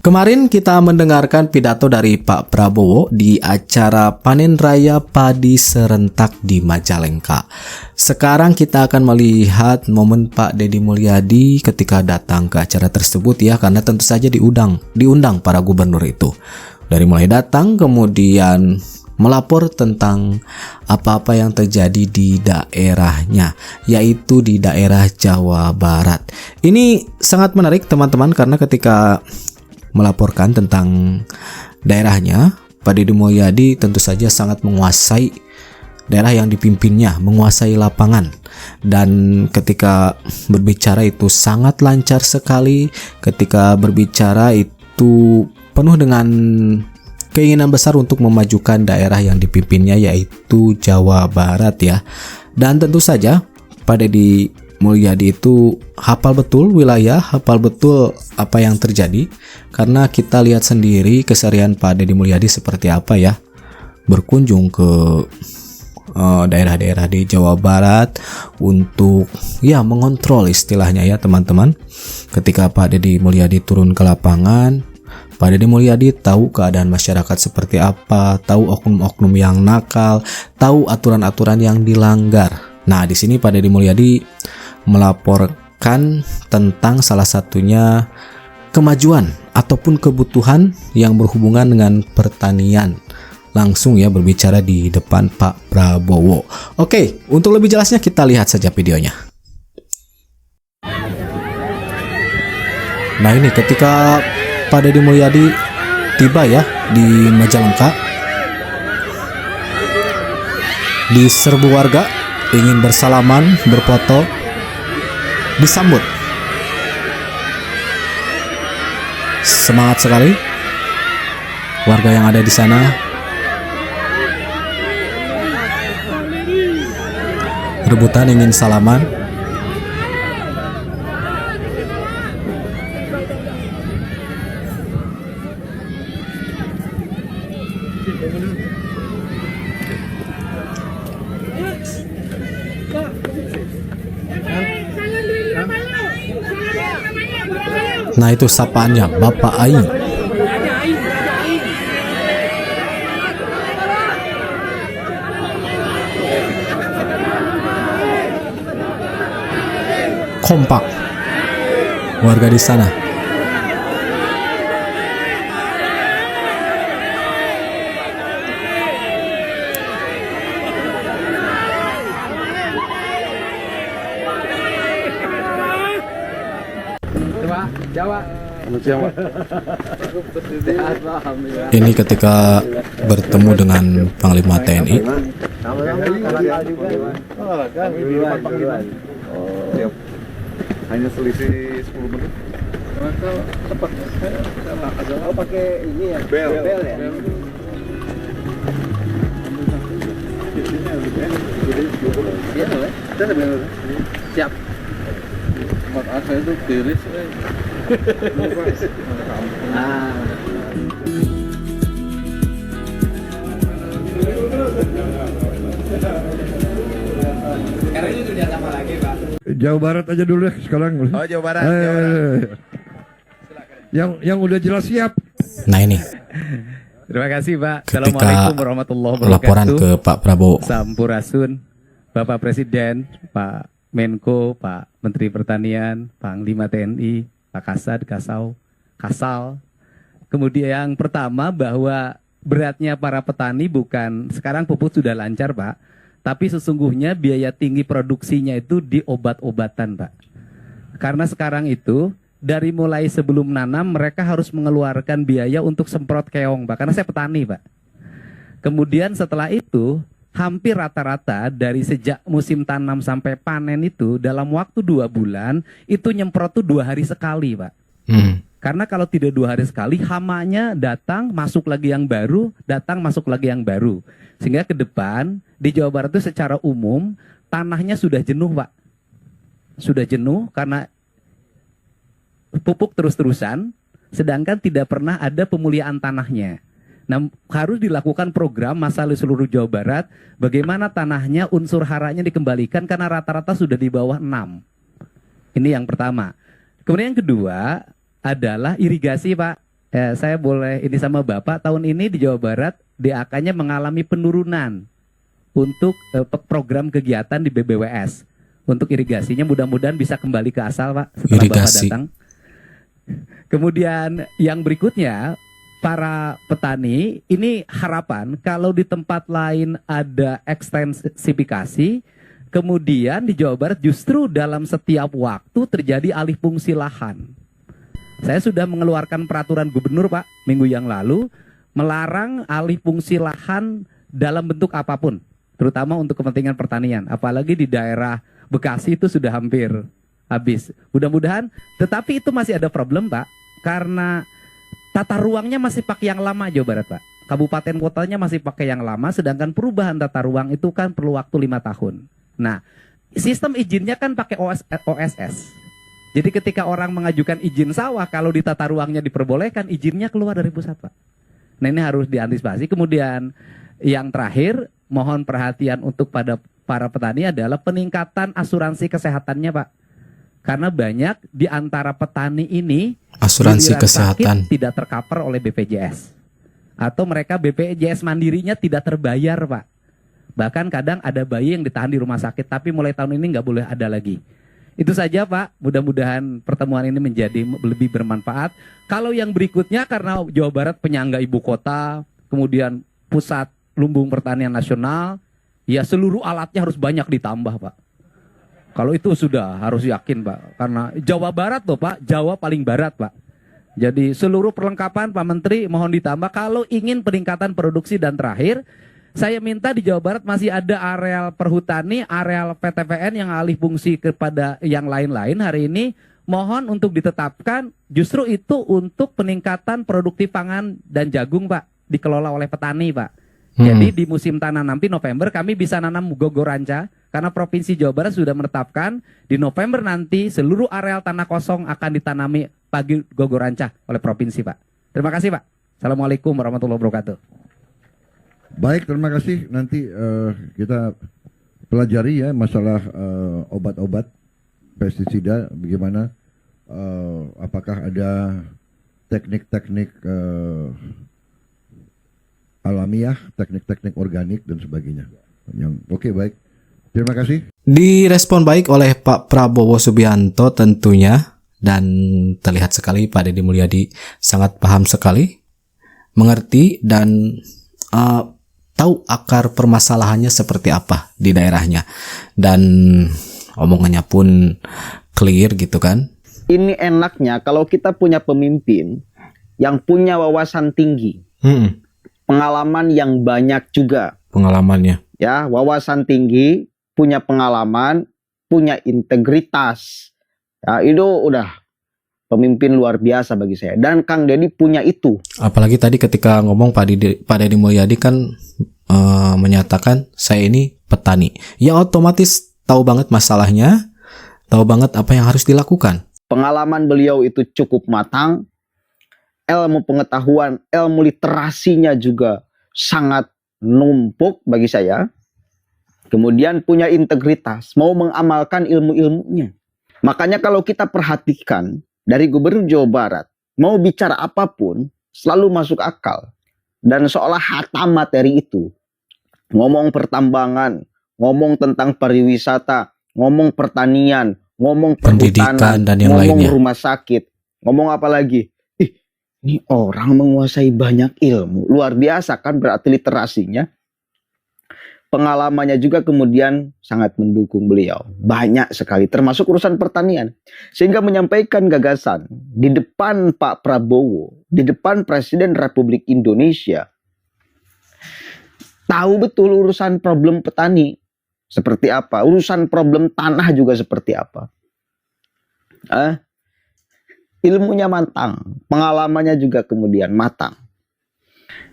Kemarin kita mendengarkan pidato dari Pak Prabowo di acara Panen Raya Padi Serentak di Majalengka. Sekarang kita akan melihat momen Pak Deddy Mulyadi ketika datang ke acara tersebut ya, karena tentu saja diundang para gubernur itu. Dari mulai datang kemudian melapor tentang apa-apa yang terjadi di daerahnya, yaitu di daerah Jawa Barat. Ini sangat menarik teman-teman, karena ketika melaporkan tentang daerahnya, Pak Deddy Mulyadi tentu saja sangat menguasai daerah yang dipimpinnya, menguasai lapangan. Dan ketika berbicara itu sangat lancar sekali, ketika berbicara itu penuh dengan keinginan besar untuk memajukan daerah yang dipimpinnya, yaitu Jawa Barat ya. Dan tentu saja Pak Deddy Mulyadi itu hafal betul wilayah, hafal betul apa yang terjadi, karena kita lihat sendiri keseharian Pak Deddy Mulyadi seperti apa ya, berkunjung ke daerah-daerah di Jawa Barat untuk ya mengontrol istilahnya ya teman-teman. Ketika Pak Deddy Mulyadi turun ke lapangan, Pak Deddy Mulyadi tahu keadaan masyarakat seperti apa, tahu oknum-oknum yang nakal, tahu aturan-aturan yang dilanggar. Nah, di sini Pak Deddy Mulyadi melaporkan tentang salah satunya kemajuan ataupun kebutuhan yang berhubungan dengan pertanian. Langsung ya berbicara di depan Pak Prabowo. Oke, untuk lebih jelasnya kita lihat saja videonya. Nah, ini ketika Pak Deddy Mulyadi tiba ya di Majalengka, diserbu warga ingin bersalaman, berfoto, disambut semangat sekali warga yang ada di sana. Rebutan ingin salaman. Nah, itu sapaannya Bapak Aing. Kompak warga di sana. Ini ketika bertemu dengan Panglima TNI. Hanya selisih 10 menit. Tepat. Oh, pakai ini ya. Bel ya. Siap. Tempat saya itu tiris. Sekarang ini sudah sama lagi, Pak. Jawa Barat aja dulu ya sekarang. Oh, Jawa Barat. Jawa Barat. Yang udah jelas siap. Nah, ini Terima kasih, Pak. ketika Assalamualaikum warahmatullahi wabarakatuh. laporan ke Pak Prabowo. Sampurasun, Bapak Presiden, Pak Menko, Pak Menteri Pertanian, Panglima TNI, Pak Kasad, Kasal. Kemudian yang pertama bahwa beratnya para petani bukan sekarang pupuk sudah lancar, Pak, tapi sesungguhnya biaya tinggi produksinya itu di obat-obatan, Pak. Karena sekarang itu dari mulai sebelum nanam mereka harus mengeluarkan biaya untuk semprot keong, Pak. Karena saya petani, Pak. Kemudian setelah itu hampir rata-rata dari sejak musim tanam sampai panen itu dalam waktu 2 bulan itu nyemprot tuh 2 hari sekali, Pak. Karena kalau tidak 2 hari sekali, hamanya datang, masuk lagi yang baru, datang, masuk lagi yang baru. Sehingga ke depan, di Jawa Barat itu secara umum, tanahnya sudah jenuh, Pak. Sudah jenuh karena pupuk terus-terusan, sedangkan tidak pernah ada pemuliaan tanahnya. Nah, harus dilakukan program masalah seluruh Jawa Barat, bagaimana tanahnya unsur haranya dikembalikan karena rata-rata sudah di bawah 6. Ini yang pertama. Kemudian yang kedua adalah irigasi, Pak. saya boleh ini sama Bapak, tahun ini di Jawa Barat DAK-nya mengalami penurunan untuk program kegiatan di BBWS. Untuk irigasinya mudah-mudahan bisa kembali ke asal, Pak, setelah Bapak datang. Kemudian yang berikutnya, para petani ini harapan kalau di tempat lain ada ekstensifikasi, kemudian di Jawa Barat justru dalam setiap waktu terjadi alih fungsi lahan. Saya sudah mengeluarkan peraturan gubernur, Pak, minggu yang lalu, melarang alih fungsi lahan dalam bentuk apapun, terutama untuk kepentingan pertanian. Apalagi di daerah Bekasi itu sudah hampir habis. Mudah-mudahan, tetapi itu masih ada problem, Pak, karena tata ruangnya masih pakai yang lama Jawa Barat, Pak. Kabupaten kotanya masih pakai yang lama, sedangkan perubahan tata ruang itu kan perlu waktu 5 tahun. Nah, sistem izinnya kan pakai OSS. Jadi ketika orang mengajukan izin sawah, kalau di tata ruangnya diperbolehkan, izinnya keluar dari pusat, Pak. Nah, ini harus diantisipasi. Kemudian yang terakhir, mohon perhatian untuk pada para petani adalah peningkatan asuransi kesehatannya, Pak. Karena banyak di antara petani ini asuransi kesehatan tidak tercover oleh BPJS. Atau mereka BPJS mandirinya tidak terbayar, Pak. Bahkan kadang ada bayi yang ditahan di rumah sakit, tapi mulai tahun ini nggak boleh ada lagi. Itu saja, Pak. Mudah-mudahan pertemuan ini menjadi lebih bermanfaat. Kalau yang berikutnya, karena Jawa Barat penyangga ibu kota, kemudian pusat lumbung pertanian nasional, ya seluruh alatnya harus banyak ditambah, Pak. Kalau itu sudah harus yakin, Pak. Karena Jawa Barat loh, Pak. Jawa paling barat, Pak. Jadi seluruh perlengkapan, Pak Menteri, mohon ditambah. Kalau ingin peningkatan produksi, dan terakhir, saya minta di Jawa Barat masih ada areal perhutani, areal PTPN yang alih fungsi kepada yang lain-lain hari ini. Mohon untuk ditetapkan justru itu untuk peningkatan produktif pangan dan jagung, Pak. Dikelola oleh petani, Pak. Jadi di musim tanam nanti November kami bisa nanam gogoranca. Karena Provinsi Jawa Barat sudah menetapkan di November nanti seluruh areal tanah kosong akan ditanami pagi gogoranca oleh Provinsi, Pak. Terima kasih, Pak. Assalamualaikum warahmatullahi wabarakatuh. Baik, terima kasih. Nanti kita pelajari ya masalah obat-obat pestisida, bagaimana apakah ada teknik-teknik alamiah, teknik-teknik organik dan sebagainya. Oke, baik. Terima kasih. Direspon baik oleh Pak Prabowo Subianto tentunya, dan terlihat sekali Pak Deddy Mulyadi sangat paham sekali, mengerti dan tahu akar permasalahannya seperti apa di daerahnya, dan omongannya pun clear gitu kan. Ini enaknya kalau kita punya pemimpin yang punya wawasan tinggi, pengalaman yang banyak juga. Pengalamannya. Ya, wawasan tinggi, punya pengalaman, punya integritas. Ya, itu udah pemimpin luar biasa bagi saya. Dan Kang Deddy punya itu. Apalagi tadi ketika ngomong Pak Deddy Mulyadi kan menyatakan saya ini petani. Ya otomatis tahu banget masalahnya, tahu banget apa yang harus dilakukan. Pengalaman beliau itu cukup matang. Ilmu pengetahuan, ilmu literasinya juga sangat numpuk bagi saya. Kemudian punya integritas, mau mengamalkan ilmu-ilmunya. Makanya kalau kita perhatikan dari Gubernur Jawa Barat, mau bicara apapun selalu masuk akal. Dan seolah hatam materi itu. Ngomong pertambangan, ngomong tentang pariwisata, ngomong pertanian, ngomong perhutanan, dan yang ngomong lainnya. Rumah sakit, ngomong apa lagi? Ini orang menguasai banyak ilmu. Luar biasa kan berarti literasinya. Pengalamannya juga kemudian sangat mendukung beliau. Banyak sekali, termasuk urusan pertanian. Sehingga menyampaikan gagasan di depan Pak Prabowo, di depan Presiden Republik Indonesia. Tahu betul urusan problem petani seperti apa, urusan problem tanah juga seperti apa. Ilmunya matang, pengalamannya juga kemudian matang.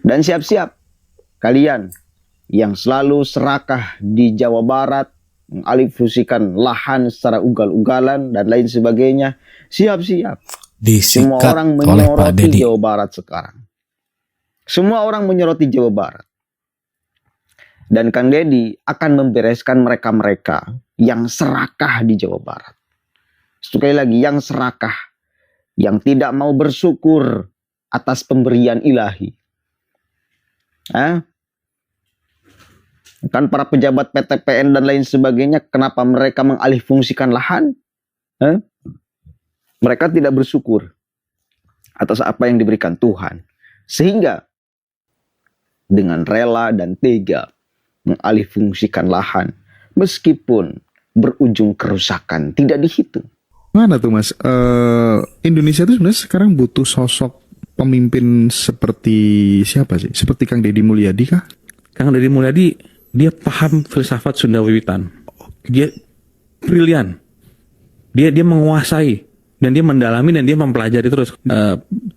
Dan siap-siap kalian yang selalu serakah di Jawa Barat, mengalihfungsikan lahan secara ugal-ugalan dan lain sebagainya, siap-siap. Semua orang menyoroti Jawa Barat sekarang. Semua orang menyoroti Jawa Barat. Dan Kang Deddy akan membereskan mereka-mereka yang serakah di Jawa Barat. Sekali lagi, yang serakah, yang tidak mau bersyukur atas pemberian ilahi. Kan para pejabat PTPN dan lain sebagainya, kenapa mereka mengalihfungsikan lahan? Mereka tidak bersyukur atas apa yang diberikan Tuhan. Sehingga dengan rela dan tega mengalihfungsikan lahan, meskipun berujung kerusakan, tidak dihitung. Mana tuh Mas? Indonesia tuh sebenarnya sekarang butuh sosok pemimpin seperti siapa sih? Seperti Kang Deddy Mulyadi kah? Kang Deddy Mulyadi, dia paham filsafat Sunda Wiwitan. Dia brilian. Dia menguasai dan dia mendalami dan dia mempelajari terus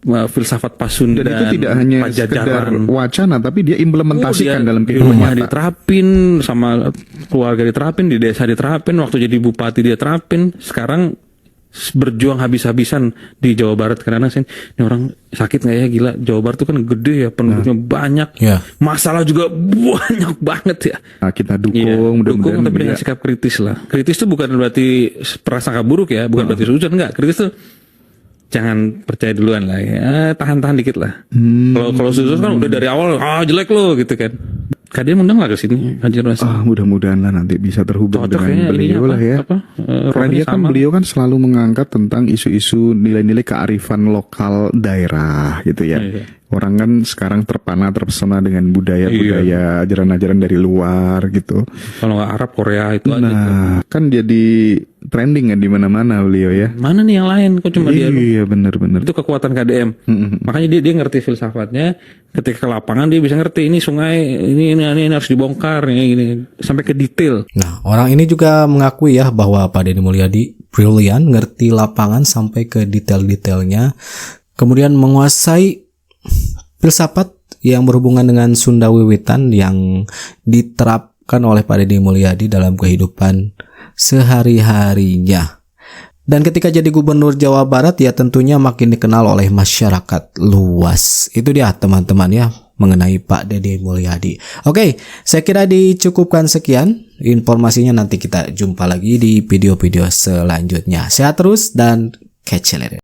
filsafat Pasundan. Dan itu tidak hanya sekedar wacana, tapi dia implementasikan dalam kehidupan rumah nyata. diterapin, sama keluarga diterapin, di desa diterapin, waktu jadi bupati dia terapin. Sekarang berjuang habis-habisan di Jawa Barat karena ini orang sakit nggak ya, gila, Jawa Barat itu kan gede ya, penduduknya banyak, masalah juga banyak banget ya. Nah, kita dukung, dukung tapi dengan sikap kritis lah. Kritis itu bukan berarti prasangka buruk ya, bukan berarti suzon, enggak. Kritis itu jangan percaya duluan lah ya, tahan-tahan dikit lah. Kalau suzon kan udah dari awal jelek lo gitu kan. Kalian undang lah ke sini. Mudah-mudahan lah nanti bisa terhubung cocok dengan beliau lah ya. Karena dia kan beliau kan selalu mengangkat tentang isu-isu nilai-nilai kearifan lokal daerah gitu ya. Orang kan sekarang terpesona dengan budaya-budaya, ajaran-ajaran dari luar gitu. Kalau nggak Arab, Korea itu aja. Nah, kan jadi trending kan di mana-mana beliau ya. Mana nih yang lain? Kok cuma dia? Iya, benar-benar. Itu kekuatan KDM. Makanya dia ngerti filsafatnya. Ketika ke lapangan dia bisa ngerti ini sungai, ini harus dibongkar, ini sampai ke detail. Nah, orang ini juga mengakui ya bahwa Pak Deddy Mulyadi brilian, ngerti lapangan sampai ke detail-detailnya. Kemudian menguasai filsafat yang berhubungan dengan Sunda Wiwitan yang diterapkan oleh Pak Deddy Mulyadi dalam kehidupan sehari-harinya. Dan ketika jadi gubernur Jawa Barat ya tentunya makin dikenal oleh masyarakat luas. Itu dia teman-teman ya mengenai Pak Deddy Mulyadi. Oke, saya kira dicukupkan sekian. Informasinya nanti kita jumpa lagi di video-video selanjutnya. Sehat terus dan catch you later.